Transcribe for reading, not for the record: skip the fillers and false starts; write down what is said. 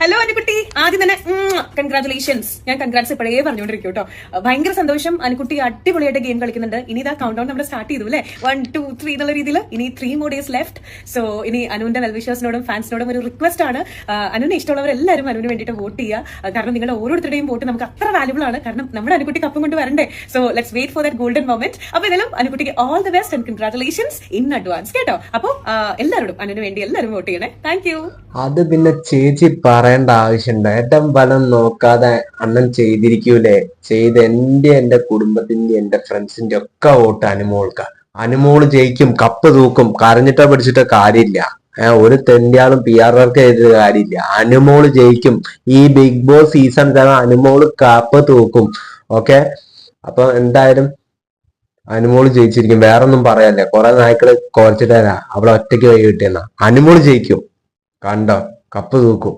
Hello Anukutty, ആദ്യം തന്നെ congratulations. ഞാൻ കൺഗ്രാറ്റ്സ് ഇപ്പോഴേ പറഞ്ഞുകൊണ്ടിരിക്കും കേട്ടോ. ഭയങ്കര സന്തോഷം. അനുകുട്ടി അടിപൊളിയായിട്ട് ഗെയിം കളിക്കുന്നുണ്ട്. ഇനി ഇതാ കൗണ്ട് ഡൗൺ നമ്മൾ സ്റ്റാർട്ട് ചെയ്തു അല്ലേ, 1, 2, 3 എന്നുള്ള രീതിയിൽ. ഇനി 3 more days ലെഫ്റ്റ്. സോ ഇനി അനുവിന്റെ വെൽവിഷേഴ്സിനോടും ഫാൻസിനോടും ഒരു റിക്വസ്റ്റ് ആണ്, അനുവിനെ ഇഷ്ടമുള്ളവരെല്ലാവരും അനുവിന് വേണ്ടിയിട്ട് വോട്ട് ചെയ്യുക. കാരണം നിങ്ങളുടെ ഓരോരുത്തരുടെയും വോട്ട് നമുക്ക് അത്ര വാല്യുബിൾ ആണ്. കാരണം നമ്മുടെ അനുകുട്ടി കപ്പം കൊണ്ട് വരണ്ടേ. So let's wait for that golden moment. അപ്പൊ ഇതിലും അനുകുട്ടിക്ക് all the best and congratulations in advance കേട്ടോ. അപ്പോൾ എല്ലാവരോടും അനുവിന് വേണ്ടി എല്ലാവരും വോട്ട് ചെയ്യണേ. Thank you. അത് പിന്നെ ചേച്ചി പറയേണ്ട ആവശ്യമുണ്ടോ? ഏറ്റവും ഫലം നോക്കാതെ അണ്ണൻ ചെയ്തിരിക്കൂലേ? എന്റെ കുടുംബത്തിന്റെ എന്റെ ഫ്രണ്ട്സിന്റെ ഒക്കെ വോട്ട് അനുമോൾക്ക. അനുമോള് ജയിക്കും, കപ്പ് തൂക്കും. കരഞ്ഞിട്ടോ പിടിച്ചിട്ടോ കാര്യമില്ല. ഒരു തെണ്ടിയാളും PR വർക്ക് ചെയ്തിട്ട് കാര്യമില്ല. അനുമോള് ജയിക്കും. ഈ big boss season Anumol cup തൂക്കും. ഓക്കെ, അപ്പൊ എന്തായാലും അനുമോള് ജയിച്ചിരിക്കും. വേറൊന്നും പറയാല്ലേ. കുറെ നായ്ക്കള് കുറച്ചിട്ട് തരാ അവളെ ഒറ്റയ്ക്ക് വൈ കിട്ടിയെന്നാ. അനുമോള് ജയിക്കും, കണ്ടോ, കപ്പ് തൂക്കും.